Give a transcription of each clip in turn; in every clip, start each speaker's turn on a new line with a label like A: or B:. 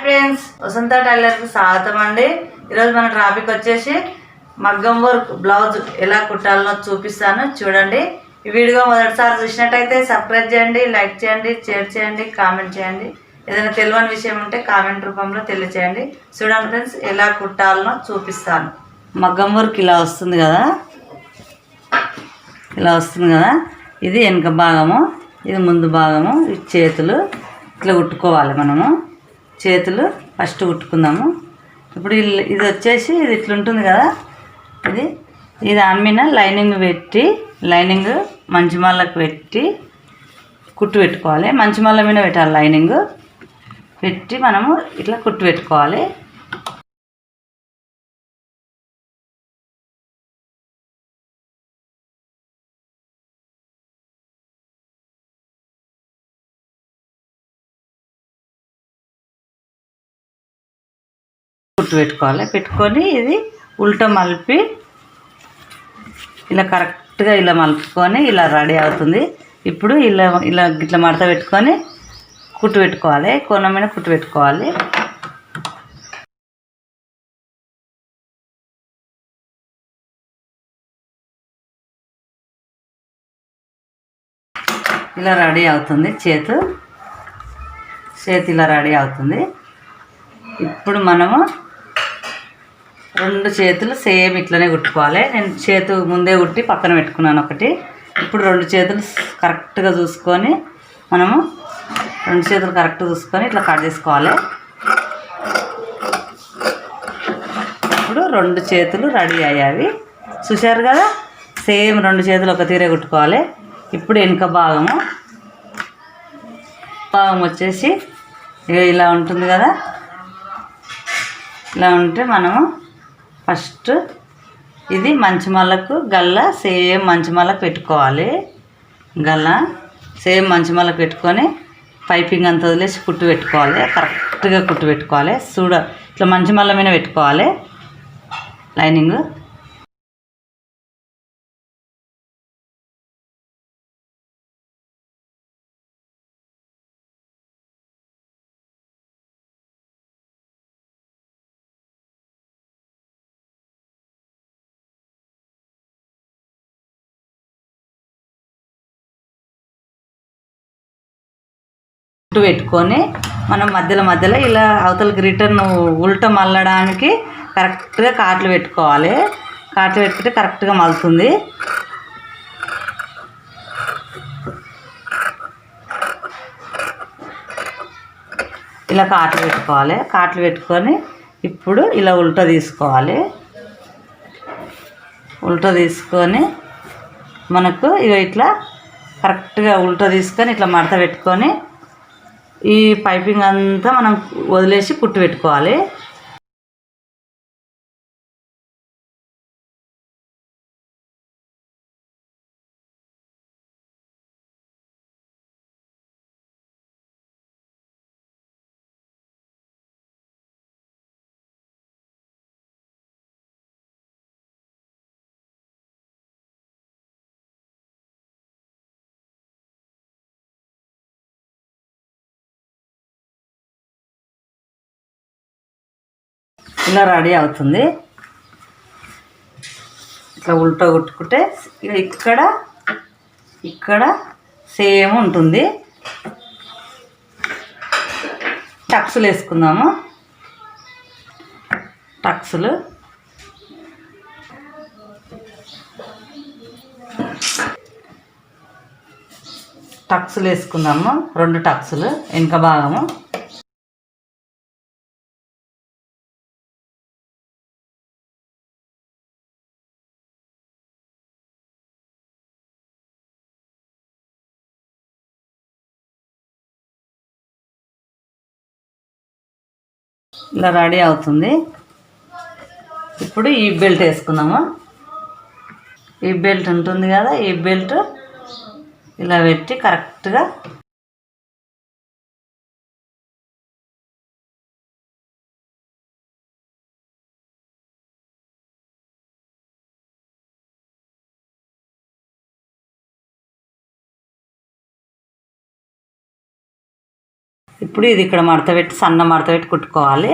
A: Friends, వసంత tailor కి స్వాగతం అండి. ఈరోజు మన టాపిక్ వచ్చేసి మగ్గం వర్క్ బ్లౌజ్ ఎలా కుట్టాలనో చూపిస్తాను, చూడండి. ఈ వీడియో మొదటిసారి చూసినట్టయితే సబ్స్క్రైబ్ చేయండి, లైక్ చేయండి, షేర్ చేయండి, కామెంట్ చేయండి. ఏదైనా తెలియని విషయం ఉంటే కామెంట్ రూపంలో తెలియచేయండి. చూడండి ఫ్రెండ్స్, ఎలా కుట్టాలనో చూపిస్తాను. మగ్గం వర్క్ ఇలా వస్తుంది కదా, ఇది వెనక భాగము, ఇది ముందు భాగము, ఈ చేతులు ఇట్లా కుట్టుకోవాలి. మనము చేతులు ఫస్ట్ కుట్టుకుందాము. ఇప్పుడు ఇది వచ్చేసి ఇది ఇట్లా ఉంటుంది కదా, ఇది దాని మీద లైనింగ్ పెట్టి, లైనింగ్ మంచి మళ్ళకు పెట్టి కుట్టు పెట్టుకోవాలి. మంచి మళ్ళ మీద పెట్టాలి, లైనింగ్ పెట్టి మనము ఇట్లా కుట్టు పెట్టుకోవాలి. కుట్టు పెట్టుకొని ఇది ఉల్టా మలిపి ఇలా కరెక్ట్గా ఇలా మలుపుకొని ఇలా రెడీ అవుతుంది. ఇప్పుడు ఇట్లా మడత పెట్టుకొని కుట్టు పెట్టుకోవాలి. కొన మీద కుట్టు పెట్టుకోవాలి. ఇలా రెడీ అవుతుంది చేతి ఇలా రెడీ అవుతుంది. ఇప్పుడు మనము రెండు చేతులు సేమ్ ఇట్లనే కుట్టుకోవాలి. నేను చేతు ముందే కుట్టి పక్కన పెట్టుకున్నాను ఒకటి. ఇప్పుడు రెండు చేతులు కరెక్ట్గా చూసుకొని మనము ఇట్లా కట్ చేసుకోవాలి. ఇప్పుడు రెండు చేతులు రెడీ అయ్యావి, చూశారు కదా. సేమ్ రెండు చేతులు ఒక తీరే కుట్టుకోవాలి. ఇప్పుడు వెనుక భాగం వచ్చేసి ఇలా ఉంటుంది కదా. ఇలా ఉంటే మనము ఫస్ట్ ఇది మంచి మళ్ళకు గల్ల సేమ్ మంచి మళ్ళకు పెట్టుకోవాలి. గల్ల సేమ్ మంచి మళ్ళకు పెట్టుకొని పైపింగ్ అంతా వదిలేసి కుట్టు పెట్టుకోవాలి. కరెక్ట్గా కుట్టు పెట్టుకోవాలి. ఇట్లా మంచి మళ్ళ మీద పెట్టుకోవాలి లైనింగ్. కుట్టు పెట్టుకొని మనం మధ్యలో ఇలా అవతలకి రిటర్న్ ఉల్టా మల్లడానికి కరెక్ట్గా కాట్లు పెట్టుకోవాలి. కాట్లు పెట్టుకుంటే కరెక్ట్గా మలుతుంది. ఇలా కాట్లు పెట్టుకొని ఇప్పుడు ఇలా ఉల్టా తీసుకొని మనకు ఇట్లా కరెక్ట్గా ఉల్టా తీసుకొని ఇట్లా మడత పెట్టుకొని ఈ పైపింగ్ అంతా మనం వదిలేసి కుట్టు పెట్టుకోవాలి. ఇలా రెడీ అవుతుంది. ఇట్లా ఉల్టా కుట్టుకుంటే ఇక్కడ సేమ్ ఉంటుంది. టక్స్లు వేసుకుందాము. టక్స్లు వేసుకుందాము. రెండు టక్స్లు వెనుక భాగము. ఇలా రెడీ అవుతుంది. ఇప్పుడు ఈ బెల్ట్ వేసుకుందాము. ఈ బెల్ట్ ఉంటుంది కదా, ఈ బెల్ట్ ఇలా పెట్టి కరెక్ట్గా ఇప్పుడు ఇది ఇక్కడ మడత పెట్టి సన్న మడత పెట్టి కుట్టుకోవాలి.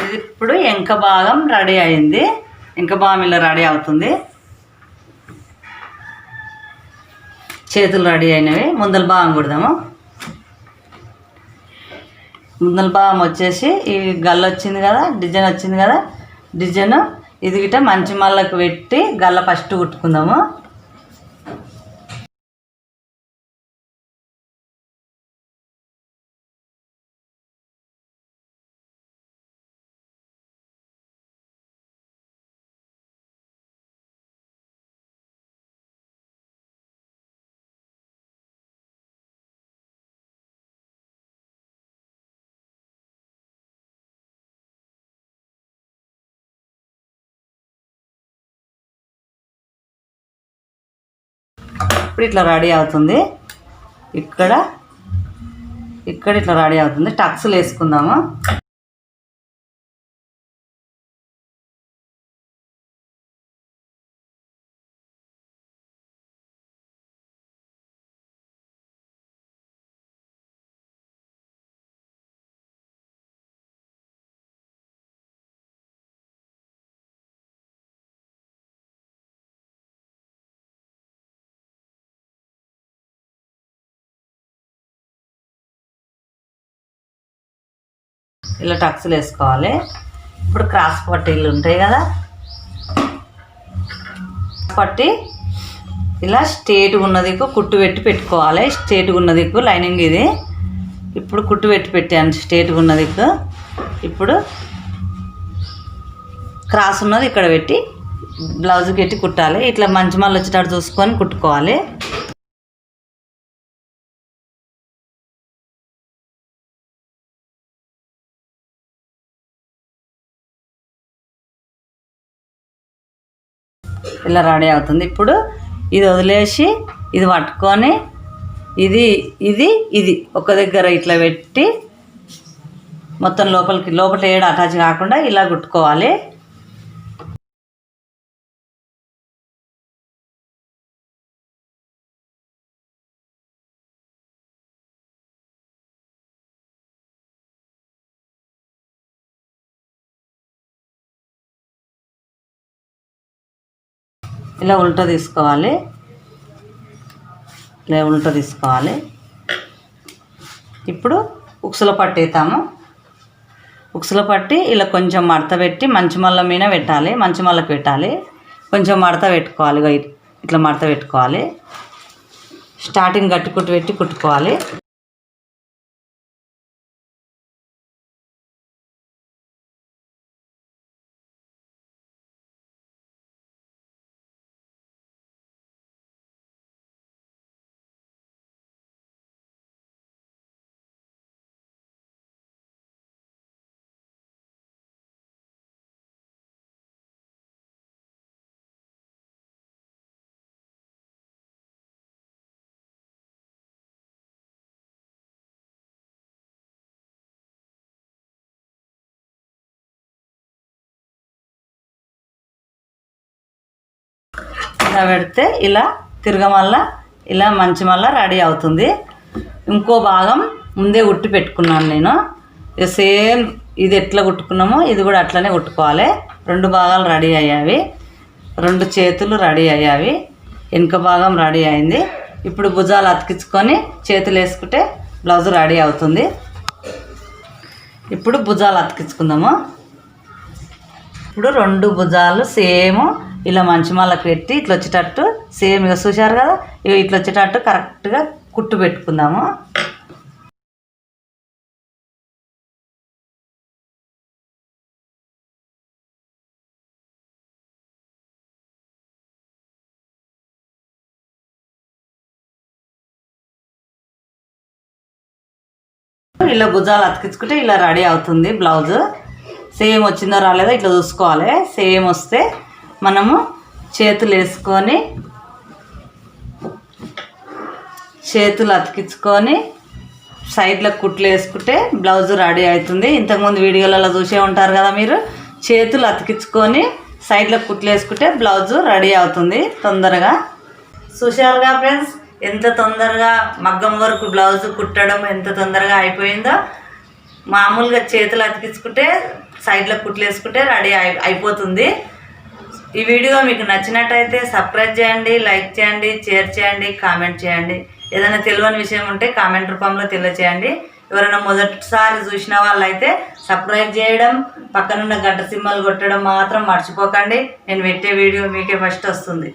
A: ఇది ఇప్పుడు వెనక భాగం రెడీ అయింది. వెనక భాగం ఇలా రెడీ అవుతుంది. చేతులు రెడీ అయినవి. ముందల భాగం కుడదాము. ముందల భాగం వచ్చేసి ఈ గల్ల వచ్చింది కదా, డిజైన్ వచ్చింది కదా, డిజైన్ ఇది గిట్ట మంచి మళ్ళకు పెట్టి గల్ల ఫస్ట్ కుట్టుకుందాము. ఇప్పుడు ఇట్లా రెడీ అవుతుంది. ఇక్కడ ఇట్లా రెడీ అవుతుంది. టక్స్లు వేసుకుందాము. ఇలా టక్స్లు వేసుకోవాలి. ఇప్పుడు క్రాస్ పట్టీలు ఉంటాయి కదా, పట్టి ఇలా స్ట్రేట్గా ఉన్న దిక్కు కుట్టు పెట్టి పెట్టుకోవాలి. స్ట్రేట్గా ఉన్న దిక్కు లైనింగ్ ఇది. ఇప్పుడు కుట్టు పెట్టి పెట్టాను స్ట్రేట్గా ఉన్న దిక్కు. ఇప్పుడు క్రాస్ ఉన్నది ఇక్కడ పెట్టి బ్లౌజ్కి పెట్టి కుట్టాలి. ఇట్లా మంచి మళ్ళీ వచ్చేటట్టు చూసుకొని కుట్టుకోవాలి. ఇలా రెడీ అవుతుంది. ఇప్పుడు ఇది వదిలేసి ఇది పట్టుకొని ఇది ఇది ఇది ఒక దగ్గర ఇట్లా పెట్టి మొత్తం లోపల ఏడు అటాచ్ కాకుండా ఇలా కుట్టుకోవాలి. ఇలా ఉల్టా తీసుకోవాలి. ఇలా ఉల్టా తీసుకోవాలి. ఇప్పుడు ఉక్సుల పట్టి వేస్తాము. ఉక్సుల పట్టి ఇలా కొంచెం మడత పెట్టి మంచి మళ్ళ మీద పెట్టాలి. మంచి మళ్ళకు పెట్టాలి. కొంచెం మడత పెట్టుకోవాలి. ఇట్లా మడత పెట్టుకోవాలి. స్టార్టింగ్ గట్టి కుట్టు పెట్టి కుట్టుకోవాలి. ఇలా పెడితే ఇలా తిరగమల్ల ఇలా మంచి మళ్ళా రెడీ అవుతుంది. ఇంకో భాగం ముందే కుట్టి పెట్టుకున్నాను నేను. సేమ్ ఇది ఎట్లా కుట్టుకున్నామో ఇది కూడా అట్లనే కుట్టుకోవాలి. 2 భాగాలు రెడీ అయ్యావి. 2 చేతులు రెడీ అయ్యావి. వెనుక భాగం రెడీ అయింది. ఇప్పుడు భుజాలు అతికించుకొని చేతులు వేసుకుంటే బ్లౌజ్ రెడీ అవుతుంది. ఇప్పుడు భుజాలు అతికించుకుందాము. ఇప్పుడు 2 భుజాలు సేమ్ ఇలా మంచి మళ్ళకి పెట్టి ఇట్లా వచ్చేటట్టు సేమ్ ఇక చూశారు కదా, ఇట్లా వచ్చేటట్టు కరెక్ట్గా కుట్టు పెట్టుకుందాము. ఇలా భుజాలు అతికించుకుంటే ఇలా రెడీ అవుతుంది బ్లౌజు. సేమ్ వచ్చిందో రాలేదో ఇట్లా చూసుకోవాలి. సేమ్ వస్తే మనము చేతులు వేసుకొని చేతులు అతికించుకొని సైడ్లో కుట్లు వేసుకుంటే బ్లౌజ్ రెడీ అవుతుంది. ఇంతకుముందు వీడియోలలో చూసే ఉంటారు కదా మీరు. చేతులు అతికించుకొని సైడ్లో కుట్లు వేసుకుంటే బ్లౌజు రెడీ అవుతుంది తొందరగా. చూశారుగా ఫ్రెండ్స్, ఎంత తొందరగా మగ్గం వరకు బ్లౌజ్ కుట్టడం ఎంత తొందరగా అయిపోయిందో. మామూలుగా చేతులు అతికించుకుంటే సైడ్లో కుట్లు వేసుకుంటే రెడీ అయిపోతుంది. ఈ వీడియో మీకు నచ్చినట్టయితే సబ్స్క్రైబ్ చేయండి, లైక్ చేయండి, షేర్ చేయండి, కామెంట్ చేయండి. ఏదైనా తెలియని విషయం ఉంటే కామెంట్ రూపంలో తెలియచేయండి. ఎవరైనా మొదటిసారి చూసిన వాళ్ళైతే సబ్స్క్రైబ్ చేయడం, పక్కనున్న గంట సింబల్ కొట్టడం మాత్రం మర్చిపోకండి. నేను పెట్టే వీడియో మీకే ఫస్ట్ వస్తుంది.